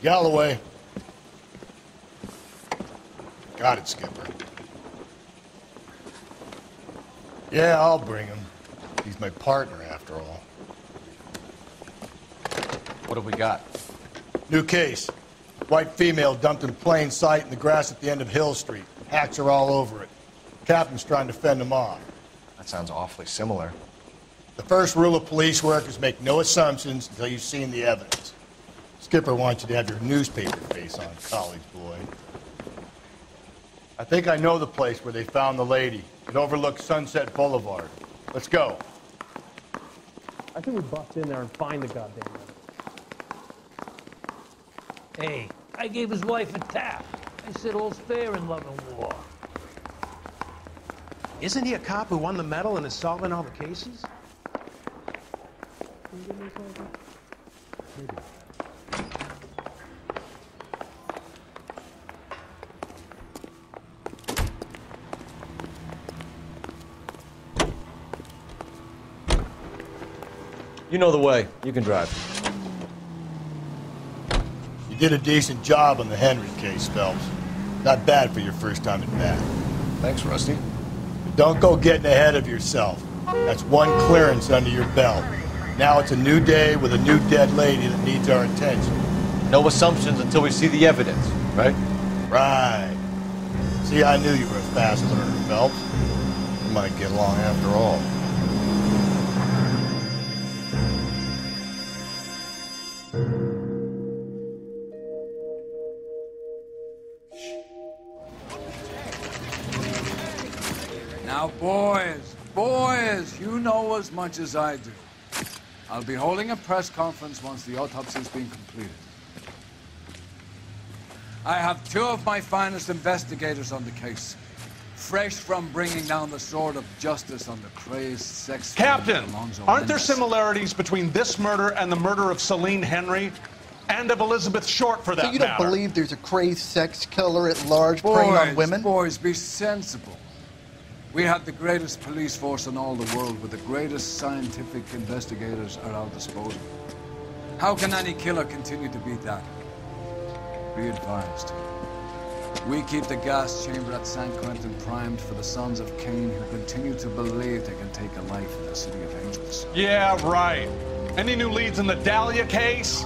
Galloway. Got it, Skipper. Yeah, I'll bring him. He's my partner, after all. What have we got? New case. White female dumped in plain sight in the grass at the end of Hill Street. Hacks are all over it. Captain's trying to fend them off. That sounds awfully similar. The first rule of police work is make no assumptions until you've seen the evidence. Skipper wants you to have your newspaper face on, college boy. I think I know the place where they found the lady. It overlooks Sunset Boulevard. Let's go. I think we bust in there and find the goddamn lady. Hey, I gave his wife a tap. I said all's fair in love and war. Isn't he a cop who won the medal and is solving all the cases? You know the way. You can drive. You did a decent job on the Henry case, Phelps. Not bad for your first time at bat. Thanks, Rusty. But don't go getting ahead of yourself. That's one clearance under your belt. Now it's a new day with a new dead lady that needs our attention. No assumptions until we see the evidence, right? Right. See, I knew you were a fast learner, Phelps. We might get along after all. Now, boys, you know as much as I do. I'll be holding a press conference once the autopsy's been completed. I have two of my finest investigators on the case, fresh from bringing down the sword of justice on the crazed sex... Captain, aren't there similarities between this murder and the murder of Celine Henry? And of Elizabeth Short, for that matter? So you don't believe there's a crazed sex killer at large preying on women? Boys, be sensible. We have the greatest police force in all the world with the greatest scientific investigators at our disposal. How can any killer continue to beat that? Be advised. We keep the gas chamber at San Quentin primed for the sons of Cain who continue to believe they can take a life in the City of Angels. Yeah, right. Any new leads in the Dahlia case?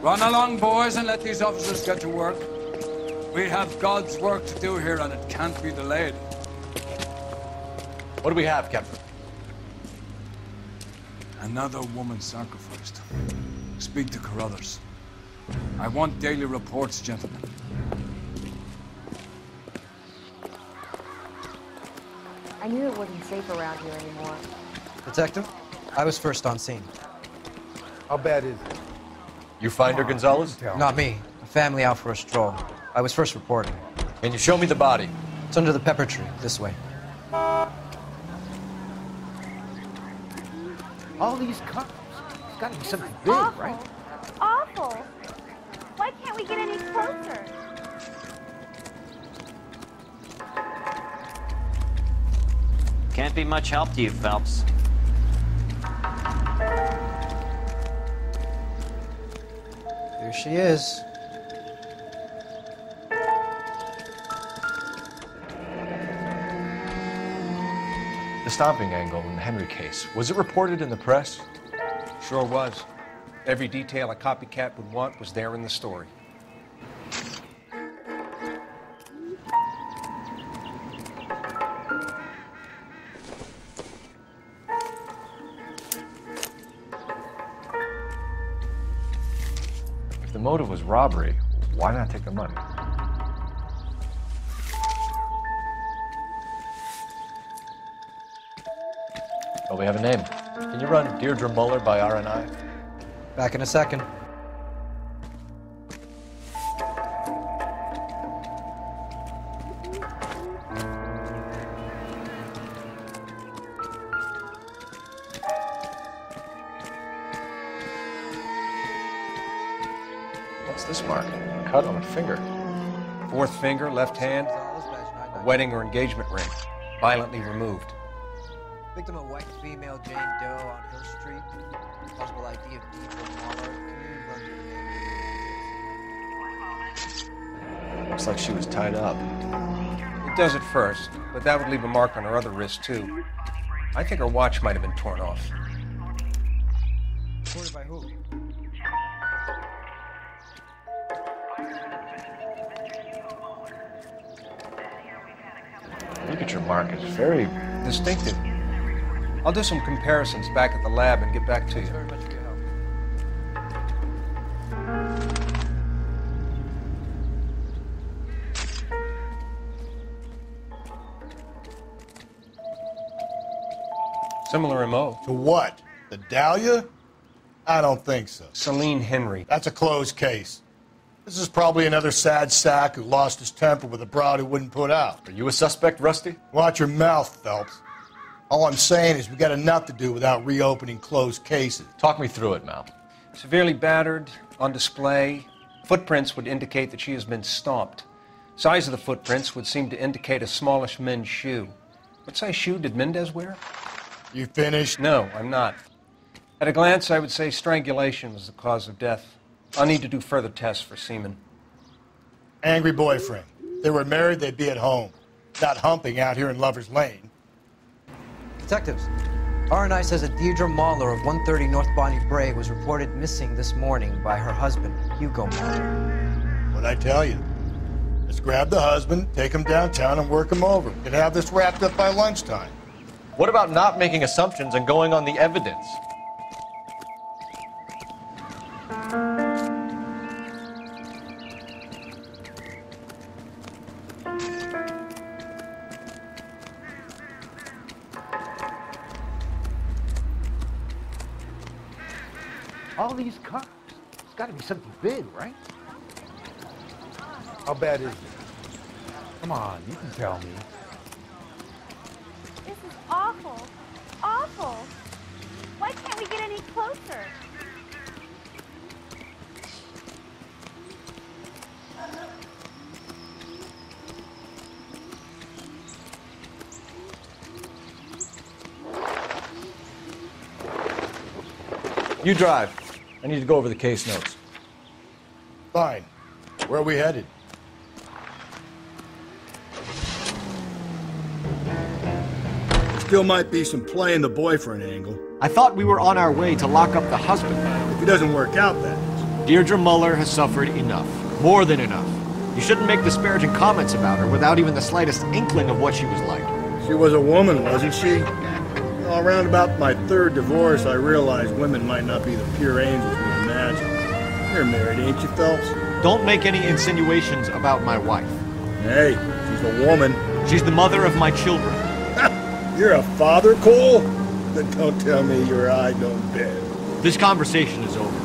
Run along, boys, and let these officers get to work. We have God's work to do here, and it can't be delayed. What do we have, Captain? Another woman sacrificed. Speak to Carruthers. I want daily reports, gentlemen. I knew it wasn't safe around here anymore. Detective, I was first on scene. How bad is it? You find her, Gonzalez? Not me. A family out for a stroll. I was first reporting. Can you show me the body? It's under the pepper tree, this way. All these cops. It's got to be something big, right? Awful. Why can't we get any closer? Can't be much help to you, Phelps. Here she is. The stomping angle in the Henry case, was it reported in the press? Sure was. Every detail a copycat would want was there in the story. If the motive was robbery, why not take the money? Oh, we have a name. Can you run Deirdre Muller by RNI? Back in a second. What's this mark? A cut on a finger. Fourth finger, left hand, a wedding or engagement ring, violently removed. Victim of white female Jane Doe on Hill Street. Possible ID of Deidre Mahler. Can you run your name? Looks like she was tied up. It does at first, but that would leave a mark on her other wrist, too. I think her watch might have been torn off. Reported by who? Look at your mark. It's very distinctive. I'll do some comparisons back at the lab and get back to you. Thanks very much for your help. Similar MO. To what? The Dahlia? I don't think so. Celine Henry. That's a closed case. This is probably another sad sack who lost his temper with a broad who wouldn't put out. Are you a suspect, Rusty? Watch your mouth, Phelps. All I'm saying is we got enough to do without reopening closed cases. Talk me through it, Mal. Severely battered, on display. Footprints would indicate that she has been stomped. Size of the footprints would seem to indicate a smallish men's shoe. What size shoe did Mendez wear? You finished? No, I'm not. At a glance, I would say strangulation was the cause of death. I'll need to do further tests for semen. Angry boyfriend. If they were married, they'd be at home. Not humping out here in Lover's Lane. Detectives, R&I says that Deidre Mahler of 130 North Bondi Bray was reported missing this morning by her husband, Hugo Mahler. What'd I tell you? Let's grab the husband, take him downtown, and work him over. We could have this wrapped up by lunchtime. What about not making assumptions and going on the evidence? All these cars. It's got to be something big, right? How bad is it? Come on, you can tell me. This is awful. Awful. Why can't we get any closer? You drive. I need to go over the case notes. Fine. Where are we headed? Still might be some play in the boyfriend angle. I thought we were on our way to lock up the husband. If it doesn't work out, that is. Deirdre Muller has suffered enough. More than enough. You shouldn't make disparaging comments about her without even the slightest inkling of what she was like. She was a woman, wasn't she? Well, around about my third divorce, I realized women might not be the pure angels we imagine. You're married, ain't you, Phelps? Don't make any insinuations about my wife. Hey, she's a woman. She's the mother of my children. You're a father, Cole? Then don't tell me your eye don't bend. This conversation is over.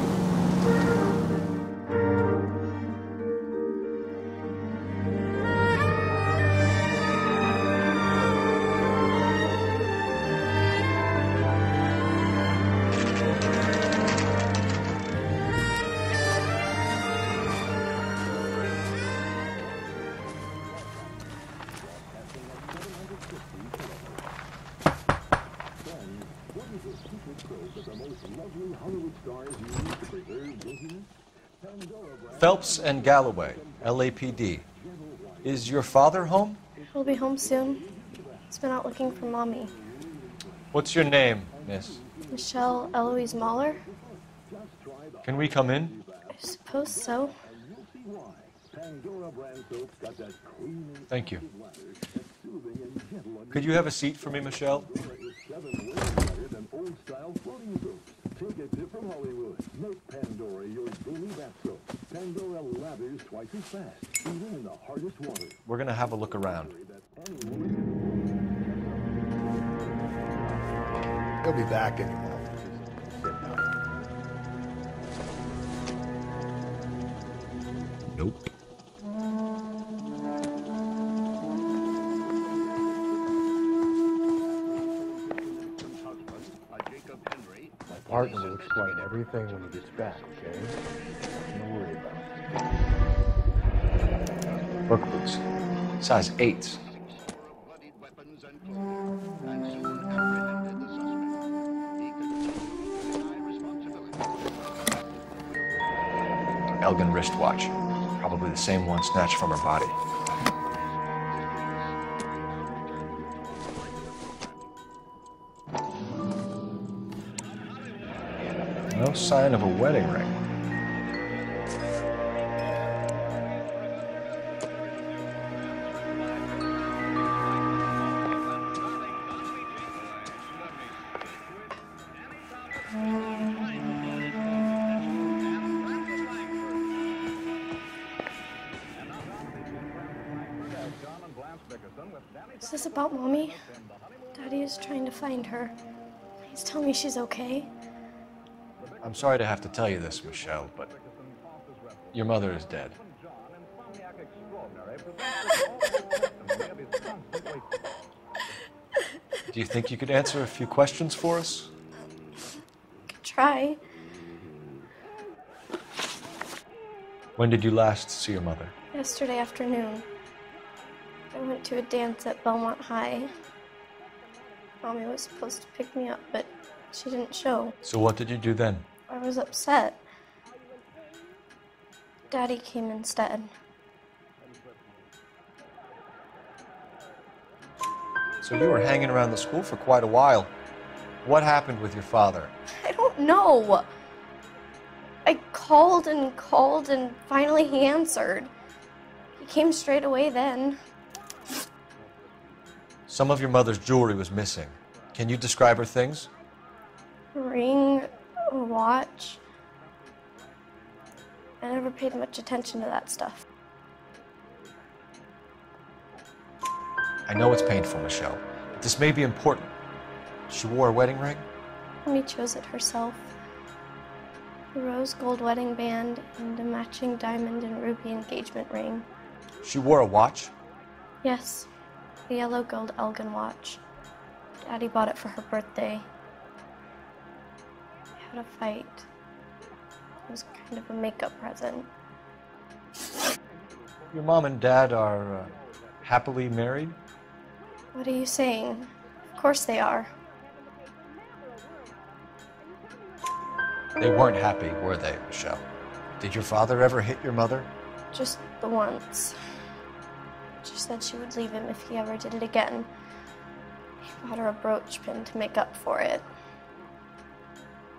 Phelps and Galloway, LAPD. Is your father home? He'll be home soon. He's been out looking for Mommy. What's your name, miss? Michelle Eloise Mahler? Can we come in? I suppose so. Thank you. Could you have a seat for me, Michelle? Take a tip from Hollywood. Make Pandora your daily bath soap. Pandora lathers twice as fast, even in the hardest water. We're going to have a look around. He'll be back in a moment. Nope. Partner will explain everything when he gets back, okay? Nothing to worry about. Work boots. Size 8s. Elgin wristwatch. Probably the same one snatched from her body. No sign of a wedding ring. Is this about Mommy? Daddy is trying to find her. Please tell me she's okay. I'm sorry to have to tell you this, Michelle, but your mother is dead. Do you think you could answer a few questions for us? Could try. When did you last see your mother? Yesterday afternoon. I went to a dance at Belmont High. Mommy was supposed to pick me up, but she didn't show. So what did you do then? I was upset. Daddy came instead. So you were hanging around the school for quite a while. What happened with your father? I don't know. I called and called, and finally he answered. He came straight away then. Some of your mother's jewelry was missing. Can you describe her things? A ring, a watch. I never paid much attention to that stuff. I know it's painful, Michelle, but this may be important. She wore a wedding ring? Mommy chose it herself. A rose gold wedding band and a matching diamond and ruby engagement ring. She wore a watch? Yes, a yellow gold Elgin watch. Daddy bought it for her birthday. We had a fight. It was kind of a makeup present. Your mom and dad are happily married? What are you saying? Of course they are. They weren't happy, were they, Michelle? Did your father ever hit your mother? Just the once. She said she would leave him if he ever did it again. He bought her a brooch pin to make up for it.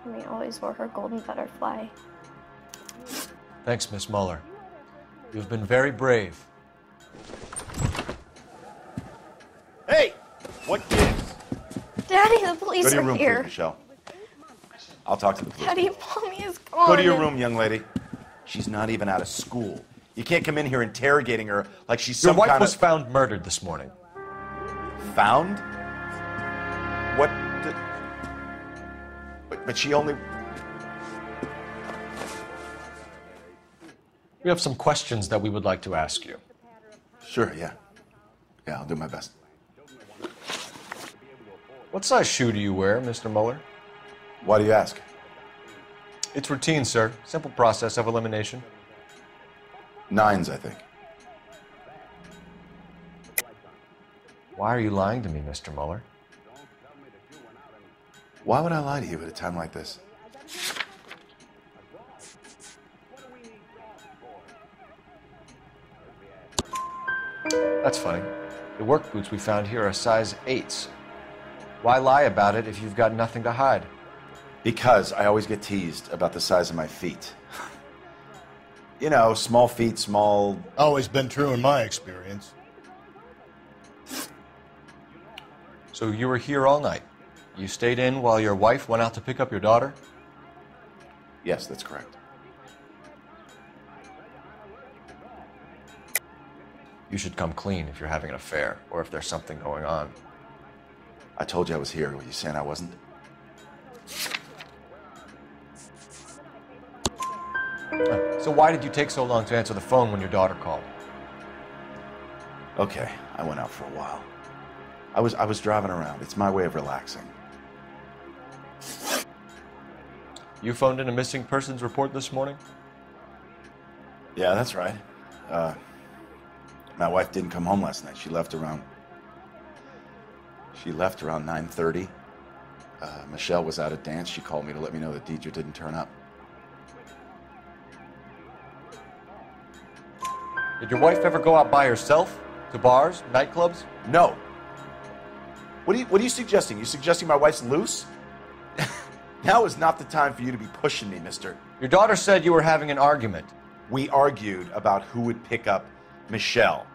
And he always wore her golden butterfly. Thanks, Miss Muller. You've been very brave. Hey! What gives? Daddy, the police Go to your are room, here. please, Michelle. I'll talk to the police. Daddy, Mommy is gone. Go to your room, young lady. She's not even out of school. You can't come in here interrogating her like she's Your some wife kind was of... found murdered this morning. Found? What? But she only... We have some questions that we would like to ask you. Sure, yeah. Yeah, I'll do my best. What size shoe do you wear, Mr. Muller? Why do you ask? It's routine, sir. Simple process of elimination. 9s, I think. Why are you lying to me, Mr. Muller? Why would I lie to you at a time like this? That's funny. The work boots we found here are size 8s. Why lie about it if you've got nothing to hide? Because I always get teased about the size of my feet. You know, small feet, small... Always been true in my experience. So you were here all night? You stayed in while your wife went out to pick up your daughter? Yes, that's correct. You should come clean if you're having an affair, or if there's something going on. I told you I was here. Were you saying I wasn't? So why did you take so long to answer the phone when your daughter called? Okay, I went out for a while. I was driving around. It's my way of relaxing. You phoned in a missing persons report this morning? Yeah, that's right. My wife didn't come home last night. She left around 9:30. Michelle was out at dance. She called me to let me know that Deidre didn't turn up. Did your wife ever go out by herself? To bars, nightclubs? No. What are you suggesting? You suggesting my wife's loose? Now is not the time for you to be pushing me, mister. Your daughter said you were having an argument. We argued about who would pick up Michelle.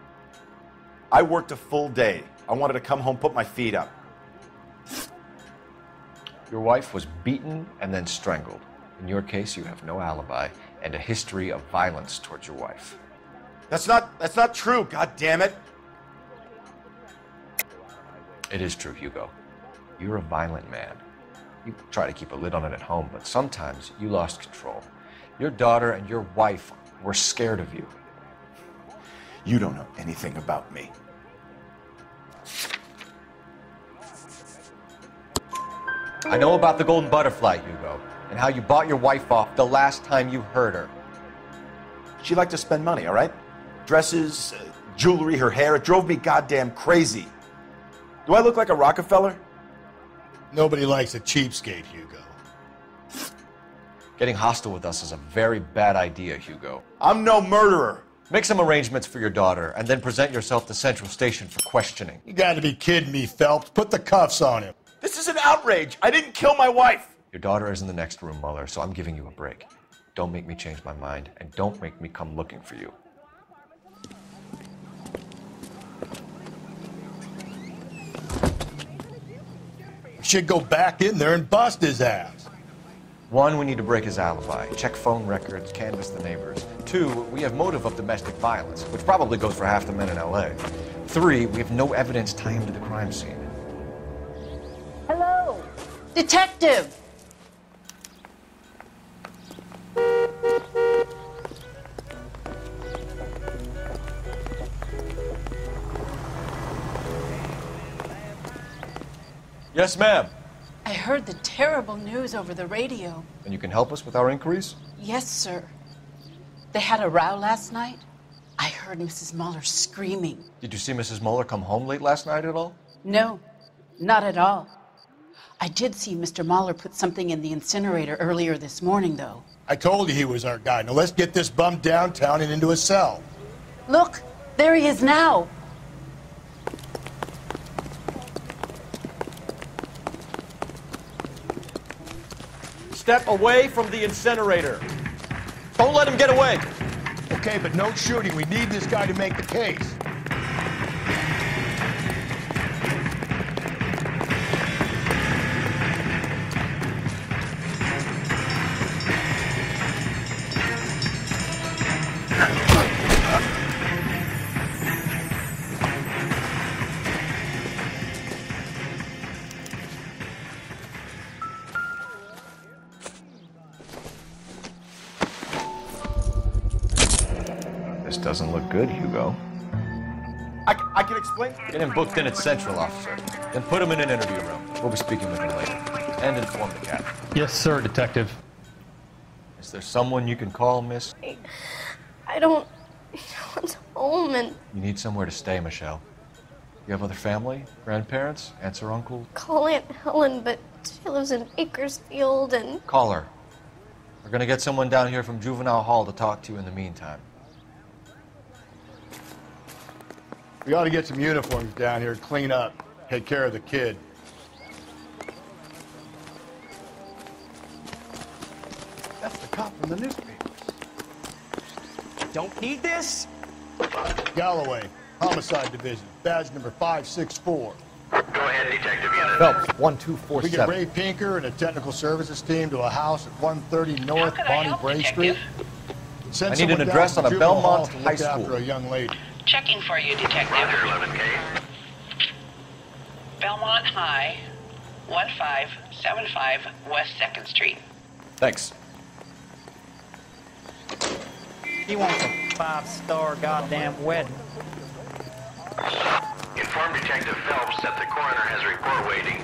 I worked a full day. I wanted to come home, put my feet up. Your wife was beaten and then strangled. In your case, you have no alibi and a history of violence towards your wife. That's not true, god damn it. It is true, Hugo. You're a violent man. You try to keep a lid on it at home, but sometimes you lost control. Your daughter and your wife were scared of you. You don't know anything about me. I know about the golden butterfly, Hugo, and how you bought your wife off the last time you heard her. She liked to spend money, all right? Dresses, jewelry, her hair. It drove me goddamn crazy. Do I look like a Rockefeller? Nobody likes a cheapskate, Hugo. Getting hostile with us is a very bad idea, Hugo. I'm no murderer. Make some arrangements for your daughter, and then present yourself to Central Station for questioning. You gotta be kidding me, Phelps. Put the cuffs on him. This is an outrage. I didn't kill my wife. Your daughter is in the next room, Mueller, so I'm giving you a break. Don't make me change my mind, and don't make me come looking for you. Should go back in there and bust his ass. 1, we need to break his alibi. Check phone records, canvass the neighbors. 2, we have motive of domestic violence, which probably goes for half the men in LA. 3, we have no evidence tying him to the crime scene. Hello, detective. Yes, ma'am. I heard the terrible news over the radio. And you can help us with our inquiries? Yes, sir. They had a row last night. I heard Mrs. Mueller screaming. Did you see Mrs. Mueller come home late last night at all? No, not at all. I did see Mr. Mueller put something in the incinerator earlier this morning, though. I told you he was our guy. Now let's get this bum downtown and into a cell. Look, there he is now. Step away from the incinerator. Don't let him get away. Okay, but no shooting. We need this guy to make the case. This doesn't look good, Hugo. I can explain. Get him booked in at Central, officer. Then put him in an interview room. We'll be speaking with him later. And inform the captain. Yes, sir, detective. Is there someone you can call, miss? I don't want home and You need somewhere to stay, Michelle. You have other family? Grandparents? Aunts or uncles? call Aunt Helen, but she lives in Bakersfield and... Call her. We're gonna get someone down here from Juvenile Hall to talk to you in the meantime. We ought to get some uniforms down here, clean up, take care of the kid. That's the cop from the newspapers. Don't need this? Galloway, Homicide Division, badge number 564. Go ahead, Detective Unit. Phelps, We 1247. get Ray Pinker and a technical services team to a house at 130 North Bonnie Bray Street. Send I need an someone address down on to a Juvenile Belmont Hall to High look School. after a young lady. Checking for you, Detective. Roger, 11K. Belmont High, 1575 West 2nd Street. Thanks. He wants a 5-star goddamn wedding. Inform Detective Phelps that the coroner has a report waiting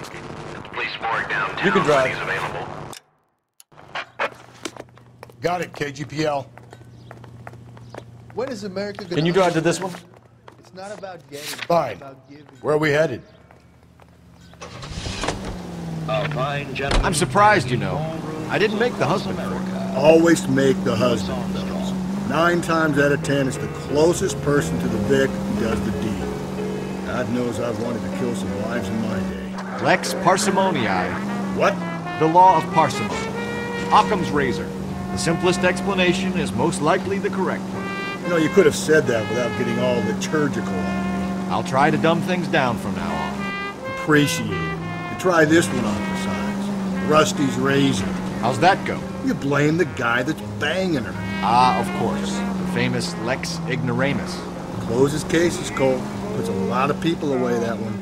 at the police morgue downtown. You can drive. When he's available. Got it, KGPL. When is America gonna... Can you drive to this one? It's not about getting, it's Fine. about giving. Where are we headed? Fine, gentlemen. I'm surprised, you know. I didn't make the husband for a guy. Always make the husband, Phelps. 9 times out of 10, it's the closest person to the Vic who does the deed. God knows I've wanted to kill some lives in my day. Lex parsimoniae. What? The law of parsimony. Occam's razor. The simplest explanation is most likely the correct one. You know, you could have said that without getting all liturgical on me. I'll try to dumb things down from now on. Appreciate it. And try this one on for size. Rusty's razor. How's that go? You blame the guy that's banging her. Ah, of course. The famous Lex ignoramus. Closes cases, Cole. Puts a lot of people away, that one.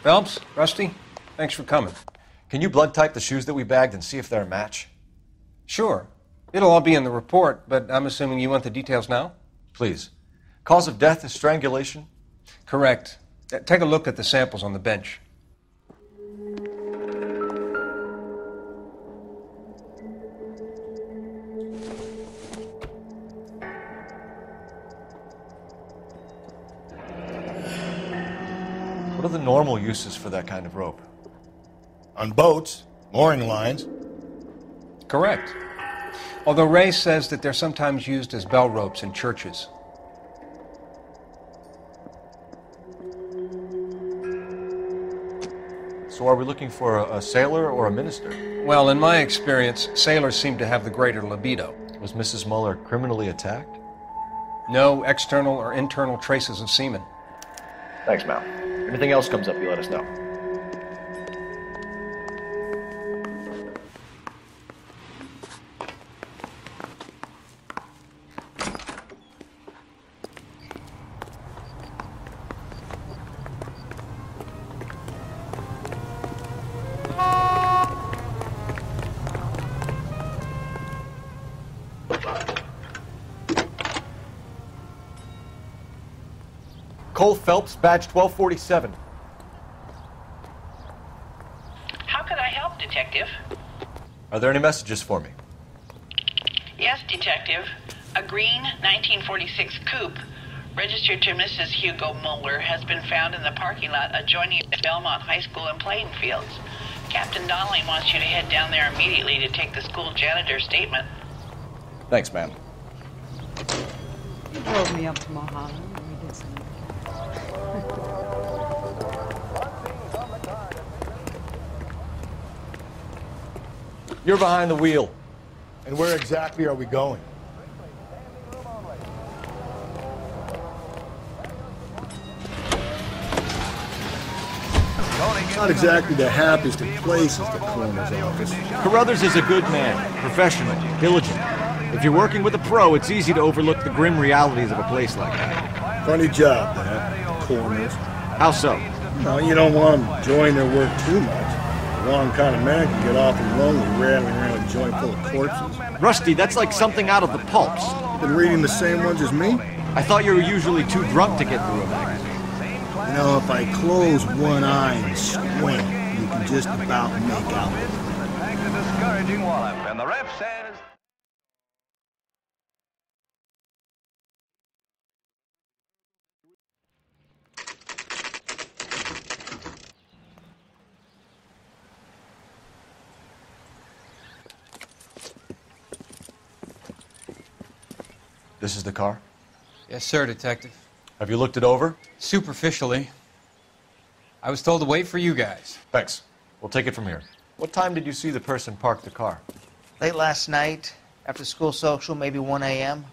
Phelps, Rusty, thanks for coming. Can you blood type the shoes that we bagged and see if they're a match? Sure. It'll all be in the report, but I'm assuming you want the details now? Please. Cause of death is strangulation? Correct. Take a look at the samples on the bench. What are the normal uses for that kind of rope? On boats, mooring lines. Correct. Although Ray says that they're sometimes used as bell ropes in churches. So are we looking for a sailor or a minister? Well, in my experience, sailors seem to have the greater libido. Was Mrs. Muller criminally attacked? No external or internal traces of semen. Thanks, Mal. Anything else comes up, you let us know. Cole Phelps, badge 1247. How could I help, Detective? Are there any messages for me? Yes, Detective. A green 1946 coupe, registered to Mrs. Hugo Muller, has been found in the parking lot adjoining the Belmont High School and playing fields. Captain Donnelly wants you to head down there immediately to take the school janitor's statement. Thanks, ma'am. You drove me up to Mulholland and we did some. You're behind the wheel. And where exactly are we going? Not exactly the happiest of places, the coroner's office. Carruthers is a good man, professional, diligent. If you're working with a pro, it's easy to overlook the grim realities of a place like that. Funny job, that, the coroner's. How so? No, you don't want them enjoying their work too much. The wrong kind of man can get awfully lonely rattling around a joint full of corpses. Rusty, that's like something out of the pulps. Been reading the same ones as me? I thought you were usually too drunk to get through a magazine. You know, if I close one eye and squint, you can just about make out. Discouraging wallop, and the ref says. This is the car? Yes, sir, Detective. Have you looked it over? Superficially. I was told to wait for you guys. Thanks. We'll take it from here. What time did you see the person park the car? Late last night, after school social, maybe 1 a.m.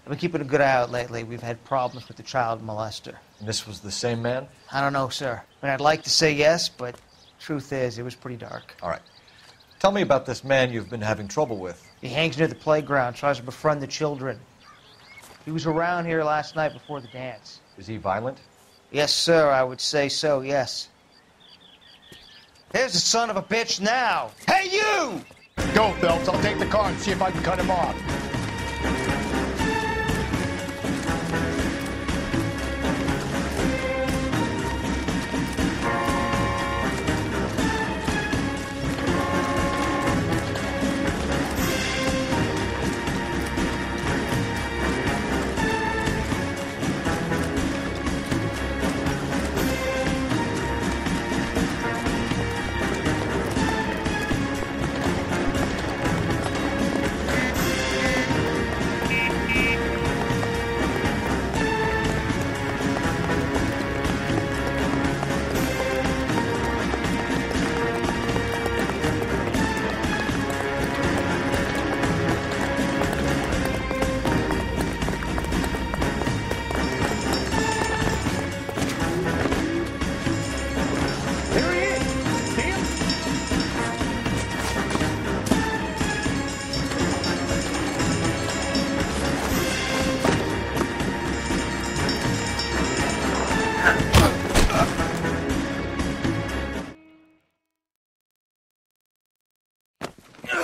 I've been keeping a good eye out lately. We've had problems with the child molester. And this was the same man? I don't know, sir. I mean, I'd like to say yes, but truth is, it was pretty dark. All right. Tell me about this man you've been having trouble with. He hangs near the playground, tries to befriend the children. He was around here last night before the dance. Is he violent? Yes, sir, I would say so, yes. There's the son of a bitch now. Hey, you! Go, Phelps. I'll take the car and see if I can cut him off.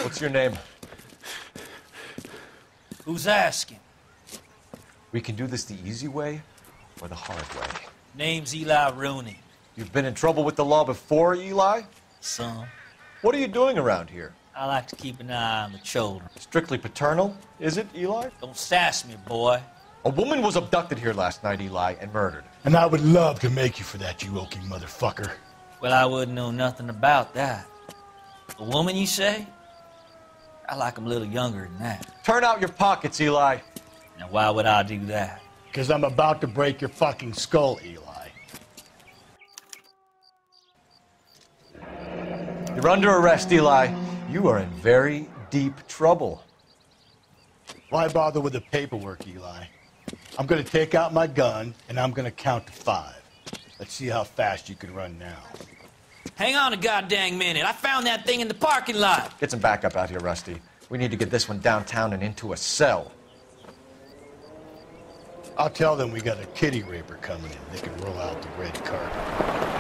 What's your name? Who's asking? We can do this the easy way or the hard way. Name's Eli Rooney. You've been in trouble with the law before, Eli? Son. What are you doing around here? I like to keep an eye on the children. Strictly paternal, is it, Eli? Don't sass me, boy. A woman was abducted here last night, Eli, and murdered. And I would love to make you for that, you oaking motherfucker. Well, I wouldn't know nothing about that. A woman, you say? I like them a little younger than that. Turn out your pockets, Eli. Now, why would I do that? Because I'm about to break your fucking skull, Eli. You're under arrest, Eli. You are in very deep trouble. Why bother with the paperwork, Eli? I'm going to take out my gun, and I'm going to count to 5. Let's see how fast you can run now. Hang on a goddamn minute. I found that thing in the parking lot. Get some backup out here, Rusty. We need to get this one downtown and into a cell. I'll tell them we got a kitty raper coming in. They can roll out the red carpet.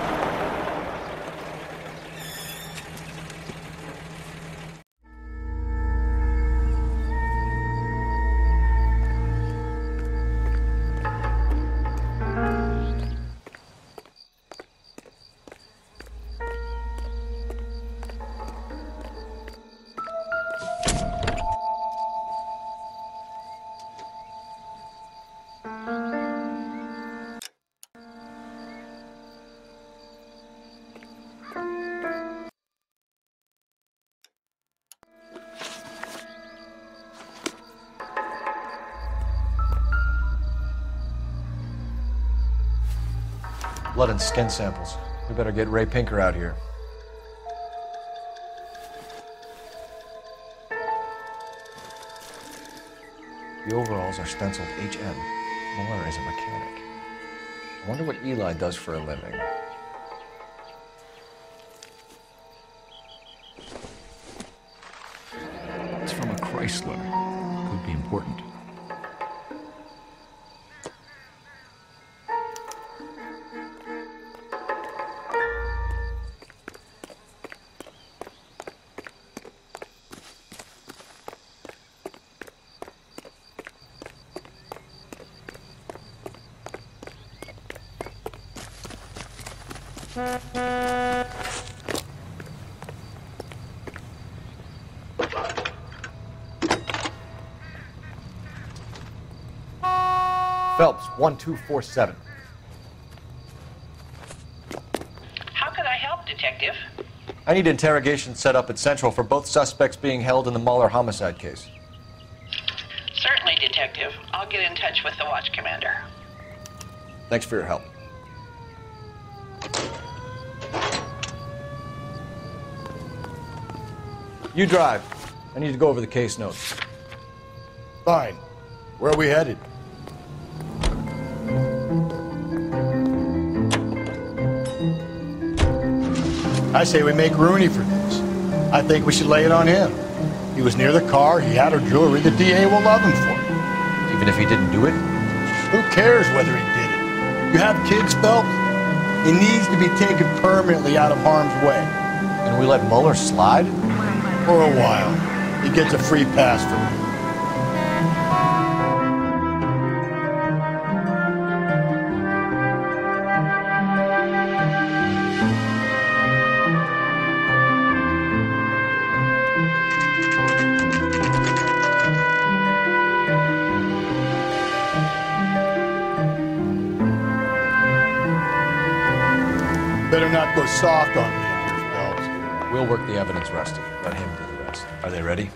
Blood and skin samples. We better get Ray Pinker out here. The overalls are stenciled HM. Muller is a mechanic. I wonder what Eli does for a living. It's from a Chrysler. Could be important. Phelps, 1247. How could I help, Detective? I need interrogation set up at Central for both suspects being held in the Muller homicide case. Certainly, Detective. I'll get in touch with the watch commander. Thanks for your help. You drive. I need to go over the case notes. Fine. Where are we headed? I say we make Rooney for this. I think we should lay it on him. He was near the car, he had her jewelry, the DA will love him for it. Even if he didn't do it? Who cares whether he did it? You have kids, Phelps? He needs to be taken permanently out of harm's way. And we let Mueller slide? For a while. He gets a free pass from me. Better not go soft on me in here, Phelps. We'll work the evidence, Rusty. Let him do the rest. Are they ready?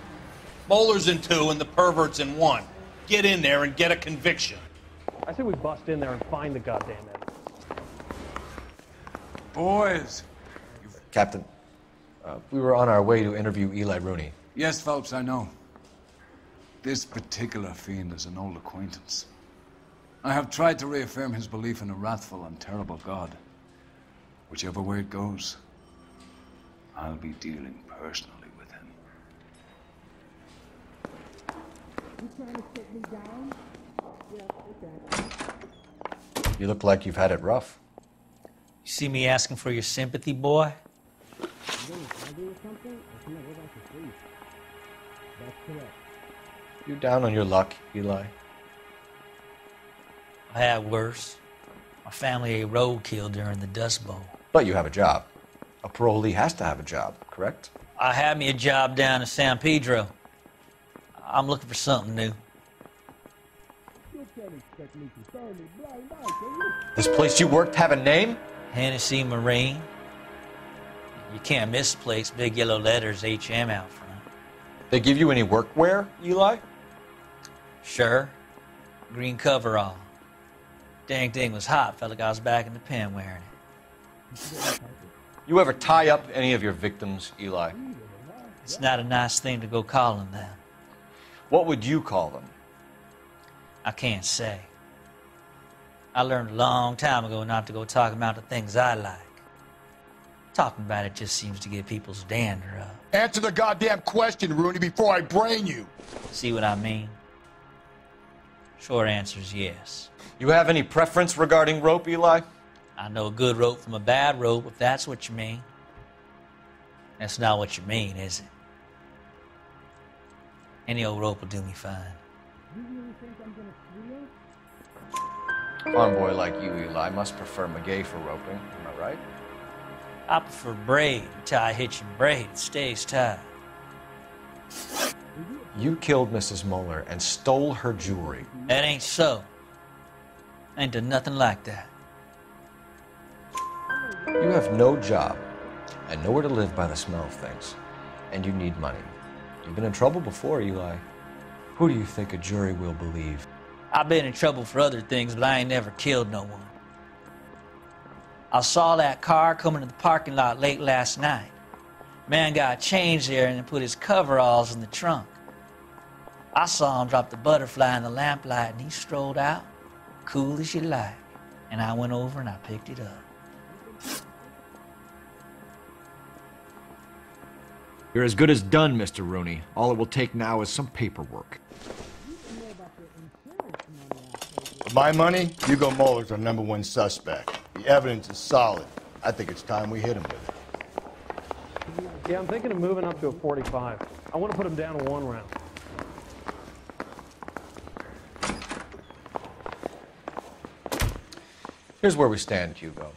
Moeller's in 2 and the pervert's in 1. Get in there and get a conviction. I say we bust in there and find the goddamn evidence. Boys. Captain, we were on our way to interview Eli Rooney. Yes, Phelps, I know. This particular fiend is an old acquaintance. I have tried to reaffirm his belief in a wrathful and terrible God. Whichever way it goes, I'll be dealing personally with him. You trying to sit me down? Yeah, okay. You look like you've had it rough. You see me asking for your sympathy, boy? You down on your luck, Eli? I had worse. My family ate roadkill during the Dust Bowl. But you have a job. A parolee has to have a job, correct? I had me a job down in San Pedro. I'm looking for something new. This place you worked have a name? Hennessy Marine. You can't miss the place. Big yellow letters, HM out front. They give you any workwear, Eli? Sure. Green coverall. Dang thing was hot. Felt like I was back in the pen wearing it. You ever tie up any of your victims, Eli? It's not a nice thing to go calling them. What would you call them? I can't say. I learned a long time ago not to go talking about the things I like. Talking about it just seems to get people's dander up. Answer the goddamn question, Rooney, before I brain you. See what I mean? Short answer is yes. You have any preference regarding rope, Eli? I know a good rope from a bad rope, if that's what you mean. That's not what you mean, is it? Any old rope will do me fine. Farm boy like you, Eli, must prefer McGay for roping. Am I right? I prefer braid. Until I hitch and braid, it stays tied. You killed Mrs. Mueller and stole her jewelry. That ain't so. I ain't done nothing like that. You have no job and nowhere to live by the smell of things. And you need money. You've been in trouble before, Eli. Who do you think a jury will believe? I've been in trouble for other things, but I ain't never killed no one. I saw that car coming to the parking lot late last night. Man got changed there and then put his coveralls in the trunk. I saw him drop the butterfly in the lamplight and he strolled out, cool as you like. And I went over and I picked it up. You're as good as done, Mr. Rooney. All it will take now is some paperwork. For my money, Hugo Mueller's our #1 suspect. The evidence is solid. I think it's time we hit him with it. Yeah, I'm thinking of moving up to a 45. I want to put him down to 1 round. Here's where we stand, Hugo.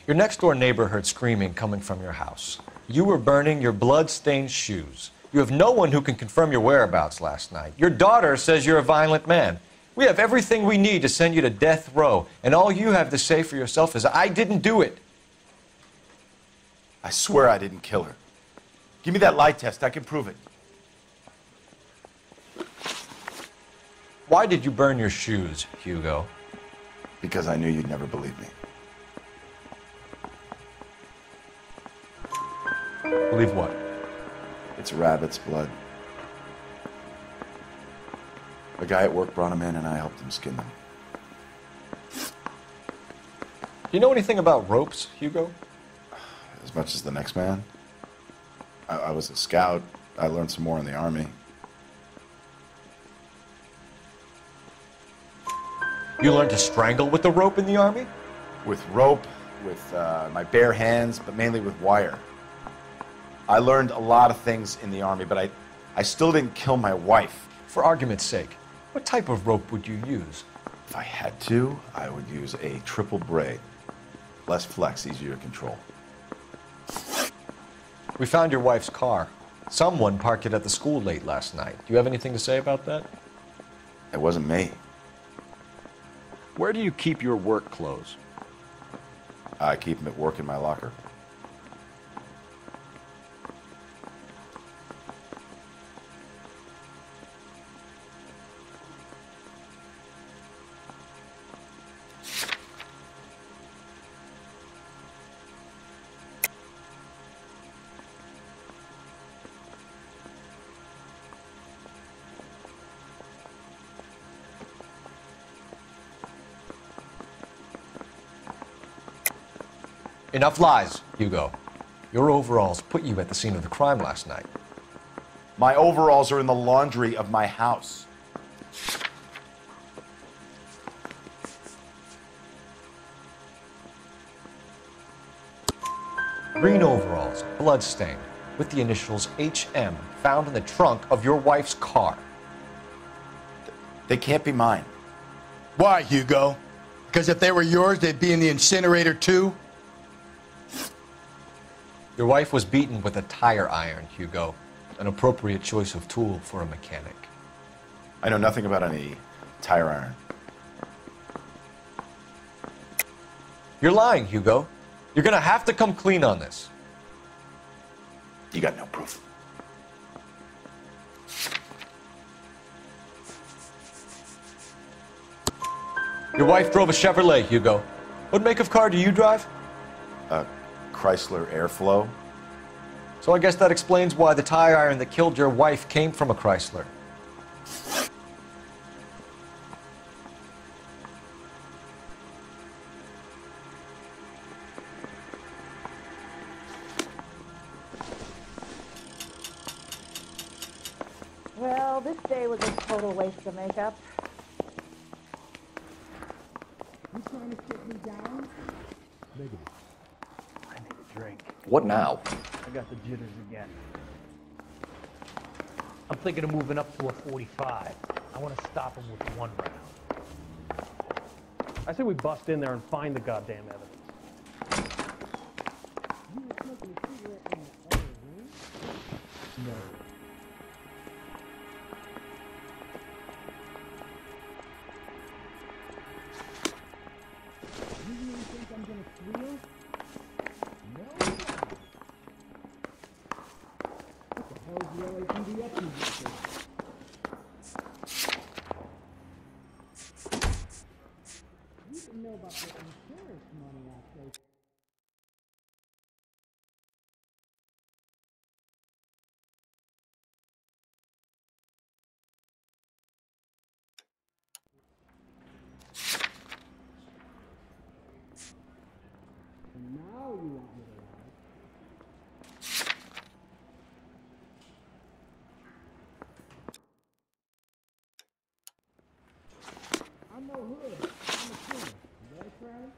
Your next-door neighbor heard screaming coming from your house. You were burning your blood-stained shoes. You have no one who can confirm your whereabouts last night. Your daughter says you're a violent man. We have everything we need to send you to death row, and all you have to say for yourself is, I didn't do it. I swear I didn't kill her. Give me that lie test. I can prove it. Why did you burn your shoes, Hugo? Because I knew you'd never believe me. Believe what? It's rabbit's blood. A guy at work brought them in and I helped him skin them. Do you know anything about ropes, Hugo? As much as the next man. I was a scout. I learned some more in the Army. You learned to strangle with the rope in the Army? With rope, with my bare hands, but mainly with wire. I learned a lot of things in the Army, but I still didn't kill my wife. For argument's sake, what type of rope would you use? If I had to, I would use a triple braid. Less flex, easier to control. We found your wife's car. Someone parked it at the school late last night. Do you have anything to say about that? It wasn't me. Where do you keep your work clothes? I keep them at work in my locker. Enough lies, Hugo. Your overalls put you at the scene of the crime last night. My overalls are in the laundry of my house. Green overalls, bloodstained, with the initials HM found in the trunk of your wife's car. They can't be mine. Why, Hugo? Because if they were yours, they'd be in the incinerator too? Your wife was beaten with a tire iron, Hugo. An appropriate choice of tool for a mechanic. I know nothing about any tire iron. You're lying, Hugo. You're gonna have to come clean on this. You got no proof. Your wife drove a Chevrolet, Hugo. What make of car do you drive? Chrysler Airflow. So I guess that explains why the tire iron that killed your wife came from a Chrysler. Well, this day was a total waste of makeup. You trying to sit me down? Negative. I need a drink. What now? I got the jitters again. I'm thinking of moving up to a 45. I want to stop him with one round. I say we bust in there and find the goddamn evidence. You were smoking a cigarette in the other room? No. You really think I'm gonna squeal? No. What the hell's the LAPD up to these days? You didn't know about the insurance money I saved. And now you want me to lie. I'm no hood. I'm a killer. Right, Frank?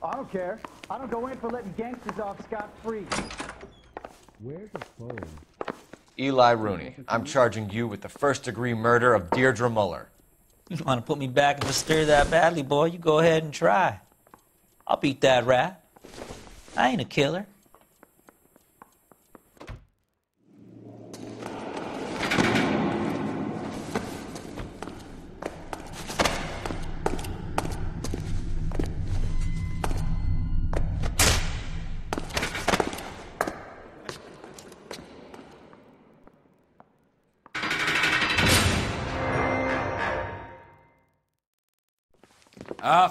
I don't care. I don't go in for letting gangsters off scot-free. Where's the phone? Eli Rooney, I'm charging you with the first-degree murder of Deirdre Muller. You want to put me back in the stir that badly, boy? You go ahead and try. I'll beat that rat. I ain't a killer.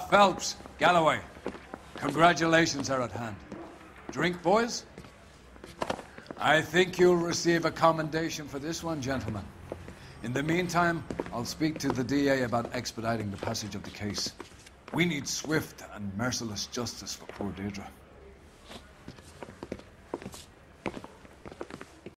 Phelps, Galloway, congratulations are at hand. Drink, boys? I think you'll receive a commendation for this one, gentlemen. In the meantime, I'll speak to the DA about expediting the passage of the case. We need swift and merciless justice for poor Deirdre.